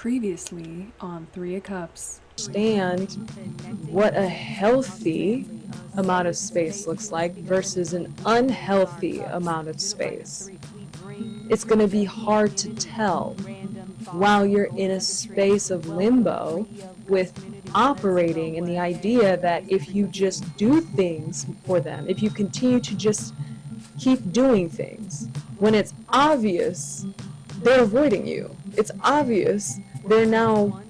Previously on Three of Cups. Understand what a healthy amount of space looks like versus an unhealthy amount of space. It's going to be hard to tell while you're in a space of limbo with operating in the idea that if you just do things for them, if you continue to just keep doing things, when it's obvious they're avoiding you, it's obvious they're now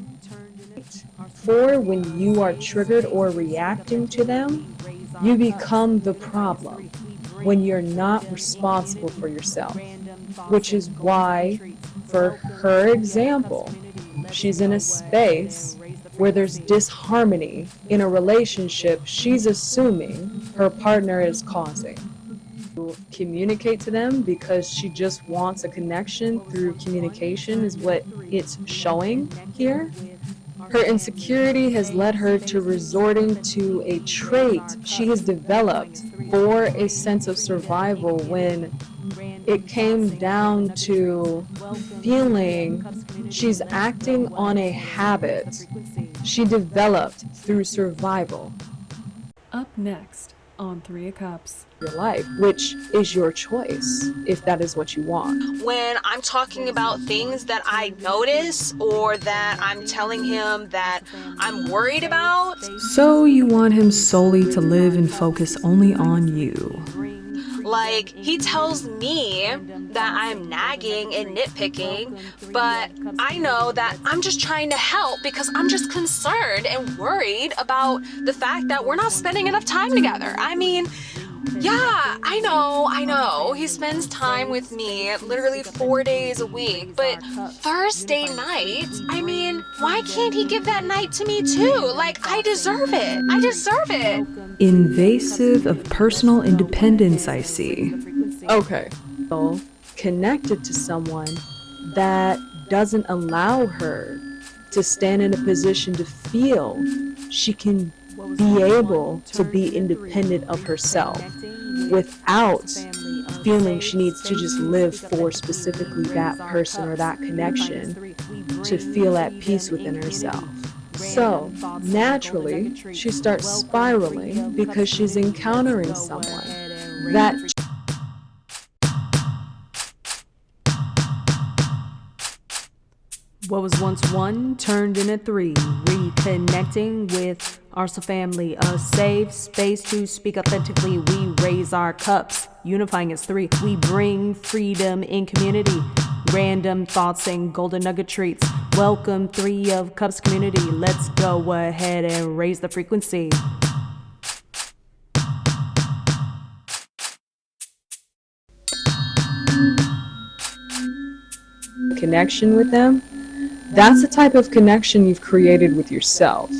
for when you are triggered or reacting to them, you become the problem when you're not responsible for yourself, which is why, for her example, she's in a space where there's disharmony in a relationship she's assuming her partner is causing. Communicate to them because she just wants a connection through communication is what it's showing here. Her insecurity has led her to resorting to a trait she has developed for a sense of survival when it came down to feeling she's acting on a habit she developed through survival. Up next on Three of Cups. Your life, which is your choice if that is what you want. When I'm talking about things that I notice or that I'm telling him that I'm worried about. So you want him solely to live and focus only on you. Like, he tells me that I'm nagging and nitpicking, but I know that I'm just trying to help because I'm just concerned and worried about the fact that we're not spending enough time together. I mean, yeah, I know. He spends time with me literally 4 days a week, but Thursday night, I mean, why can't he give that night to me too? Like, I deserve it. Invasive of personal independence, I see. Okay. So, connected to someone that doesn't allow her to stand in a position to feel she can be able to be independent of herself without feeling she needs to just live for specifically that person or that connection to feel at peace within herself. So, naturally, she starts spiraling because she's encountering someone that What was once one turned into three. Reconnecting with our family. A safe space to speak authentically. We raise our cups, unifying as three. We bring freedom in community. Random thoughts and golden nugget treats. Welcome Three of Cups community. Let's go ahead and raise the frequency. connection with them, that's the type of connection you've created with yourself,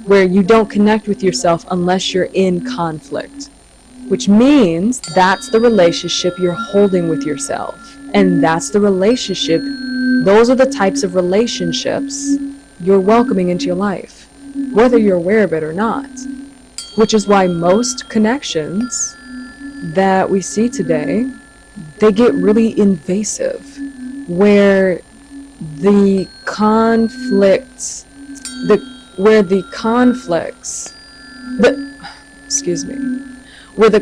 where you don't connect with yourself unless you're in conflict, which means that's the relationship you're holding with yourself. And that's the relationship, those are the types of relationships you're welcoming into your life, whether you're aware of it or not. Which is why most connections that we see today, they get really invasive, where the conflicts, where the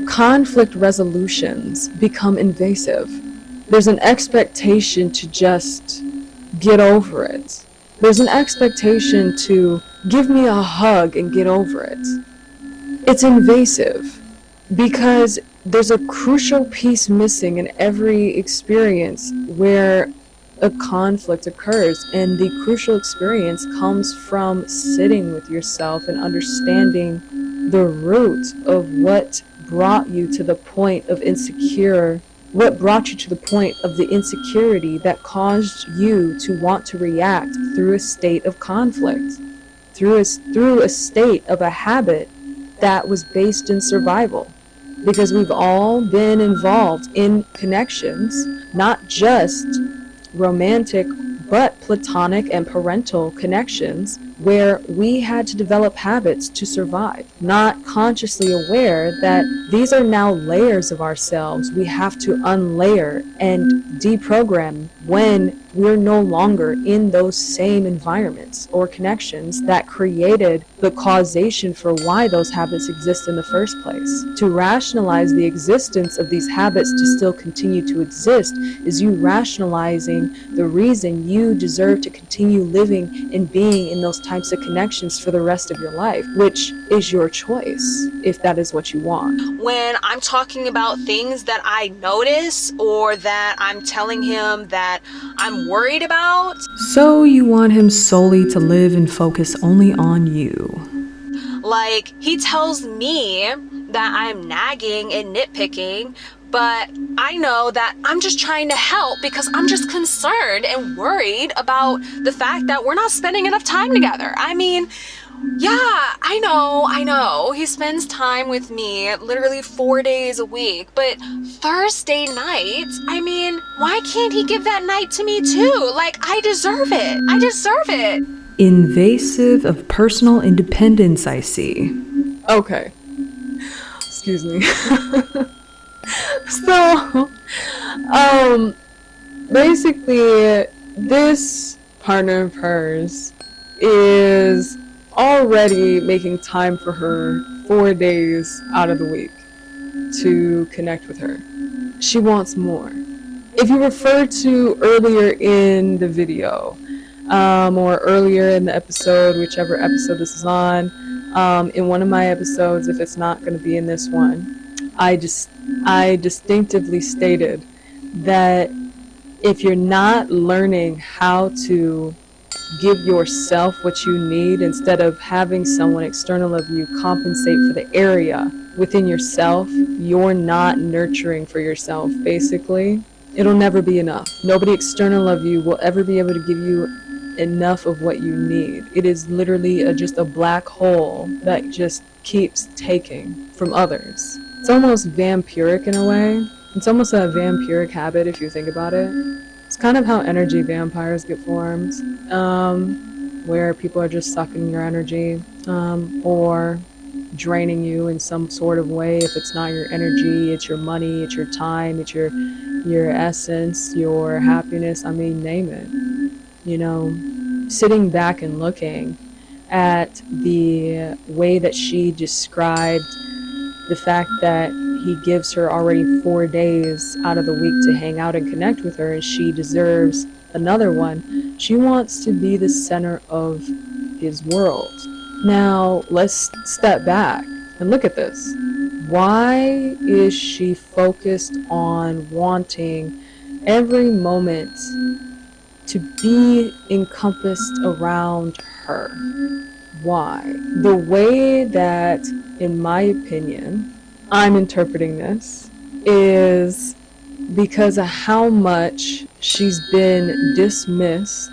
conflict resolutions become invasive. There's an expectation to just get over it. There's an expectation to give me a hug and get over it. It's invasive because there's a crucial piece missing in every experience where a conflict occurs, and the crucial experience comes from sitting with yourself and understanding the root of what brought you to the point of what brought you to the point of the insecurity that caused you to want to react through a state of conflict, through a state of a habit that was based in survival. Because we've all been involved in connections, not just romantic, but platonic and parental connections, where we had to develop habits to survive, not consciously aware that these are now layers of ourselves we have to unlayer and deprogram when we're no longer in those same environments or connections that created the causation for why those habits exist in the first place. To rationalize the existence of these habits to still continue to exist is you rationalizing the reason you deserve to continue living and being in those types of connections for the rest of your life, which is your choice if that is what you want. When I'm talking about things that I notice or that I'm telling him that I'm worried about. So you want him solely to live and focus only on you. Like, he tells me that I'm nagging and nitpicking, but I know that I'm just trying to help because I'm just concerned and worried about the fact that we're not spending enough time together. I mean, yeah, I know. He spends time with me literally 4 days a week, but Thursday night, I mean, why can't he give that night to me too? Like, I deserve it. I deserve it. Invasive of personal independence, I see. Okay. Excuse me. So, basically, this partner of hers is already making time for her 4 days out of the week to connect with her. She wants more. If you refer to earlier in the video, or earlier in the episode, whichever episode this is on, in one of my episodes, if it's not going to be in this one, I distinctively stated that if you're not learning how to give yourself what you need instead of having someone external of you compensate for the area within yourself, you're not nurturing for yourself, basically. It'll never be enough. Nobody external of you will ever be able to give you enough of what you need. It is literally just a black hole that just keeps taking from others. It's almost vampiric in a way. It's almost a vampiric habit if you think about it. It's kind of how energy vampires get formed, where people are just sucking your energy, or draining you in some sort of way. If it's not your energy, it's your money, it's your time, it's your essence, your happiness, I mean, name it. You know, sitting back and looking at the way that she described the fact that he gives her already 4 days out of the week to hang out and connect with her, and she deserves another one. She wants to be the center of his world. Now, let's step back and look at this. Why is she focused on wanting every moment to be encompassed around her? Why? The way that, in my opinion, I'm interpreting this is because of how much she's been dismissed,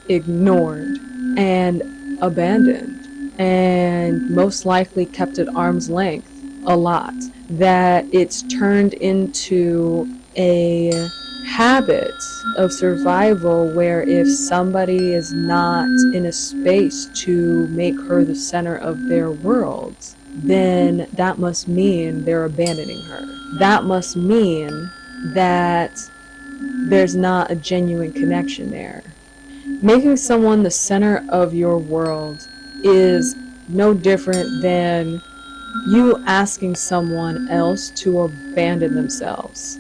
ignored, and abandoned, and most likely kept at arm's length a lot. That it's turned into a habit of survival where if somebody is not in a space to make her the center of their world, then that must mean they're abandoning her. That must mean that there's not a genuine connection there. Making someone the center of your world is no different than you asking someone else to abandon themselves.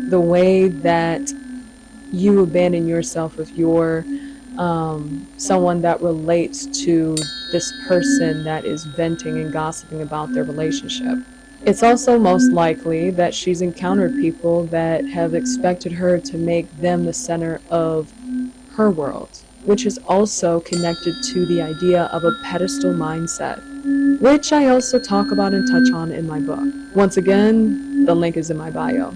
The way that you abandon yourself if you're someone that relates to this person that is venting and gossiping about their relationship. It's also most likely that she's encountered people that have expected her to make them the center of her world, which is also connected to the idea of a pedestal mindset, which I also talk about and touch on in my book. Once again, the link is in my bio.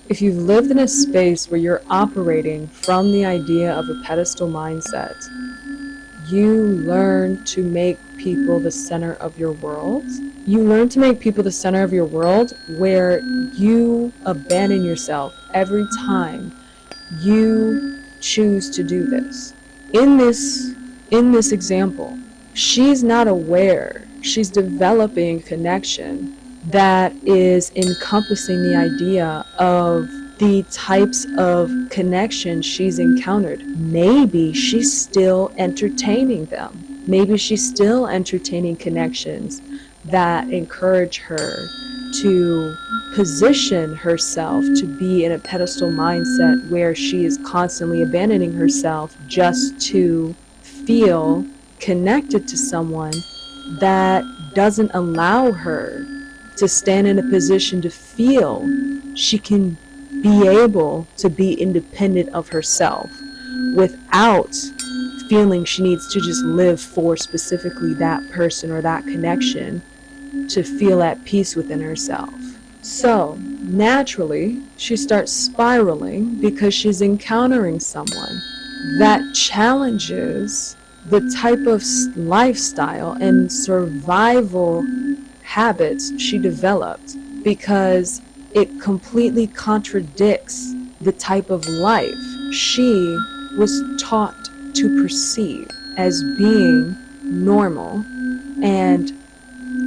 If you've lived in a space where you're operating from the idea of a pedestal mindset, you learn to make people the center of your world. You learn to make people the center of your world where you abandon yourself every time you choose to do this. In this in this example, she's not aware. She's developing connection that is encompassing the idea of the types of connections she's encountered. Maybe she's still entertaining them. Maybe she's still entertaining connections that encourage her to position herself to be in a pedestal mindset where she is constantly abandoning herself just to feel connected to someone that doesn't allow her to stand in a position to feel she can be able to be independent of herself without feeling she needs to just live for specifically that person or that connection to feel at peace within herself. So naturally, she starts spiraling because she's encountering someone that challenges the type of lifestyle and survival habits she developed, because it completely contradicts the type of life she was taught to perceive as being normal and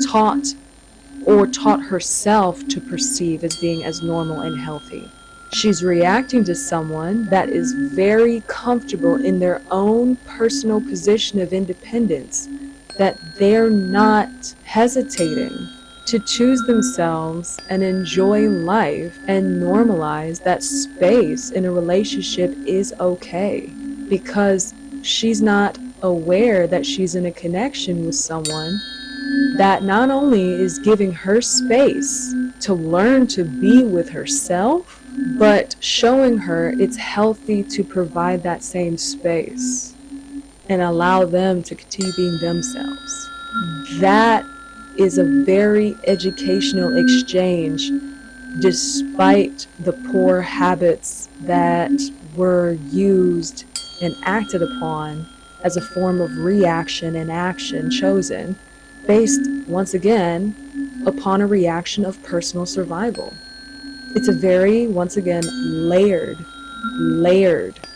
taught herself to perceive as being as normal and healthy. She's reacting to someone that is very comfortable in their own personal position of independence, that they're not hesitating to choose themselves and enjoy life and normalize that space in a relationship is okay, because she's not aware that she's in a connection with someone that not only is giving her space to learn to be with herself, but showing her it's healthy to provide that same space and allow them to continue being themselves. That is a very educational exchange, despite the poor habits that were used and acted upon as a form of reaction and action chosen, based, once again, upon a reaction of personal survival. It's a very, once again, layered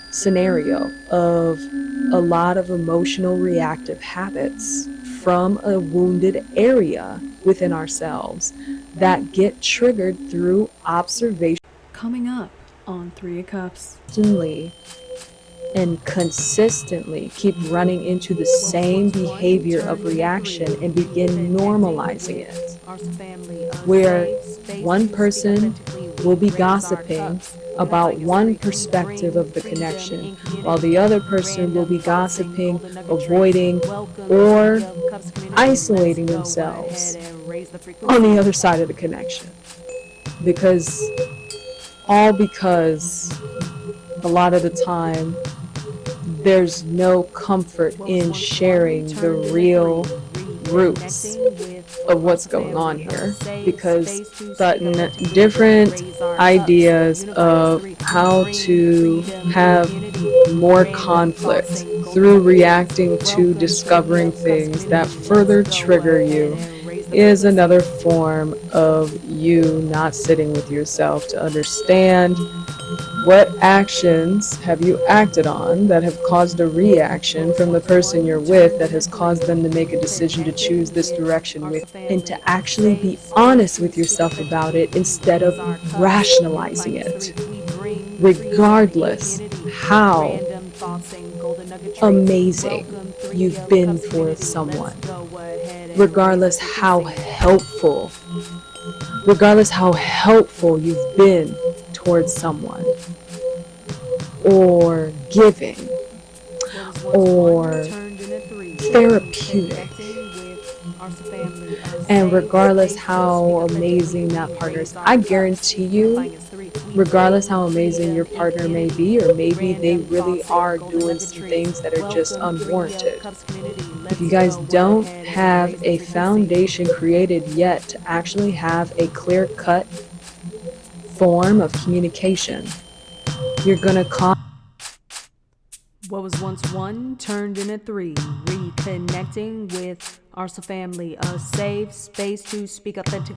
scenario of a lot of emotional reactive habits from a wounded area within ourselves that get triggered through observation. Coming up on 3 of Cups. And consistently keep running into the same behavior of reaction and begin normalizing it, where one person will be gossiping about one perspective of the connection, while the other person will be gossiping, avoiding, or isolating themselves on the other side of the connection. Because a lot of the time, there's no comfort in sharing the real roots of what's going on here, because the different ideas of how to have more conflict through reacting to discovering things that further trigger you is another form of you not sitting with yourself to understand what actions have you acted on that have caused a reaction from the person you're with that has caused them to make a decision to choose this direction with, and to actually be honest with yourself about it instead of rationalizing it. Regardless how amazing you've been for someone, regardless how helpful you've been towards someone, or giving, or therapeutic, and regardless how amazing that partner is, I guarantee you, regardless how amazing your partner may be, or maybe they really are doing some things that are just unwarranted, if you guys don't have a foundation created yet to actually have a clear-cut form of communication, you're gonna cause What was once 1 turned into 3. Reconnecting with our family, a safe space to speak authentically.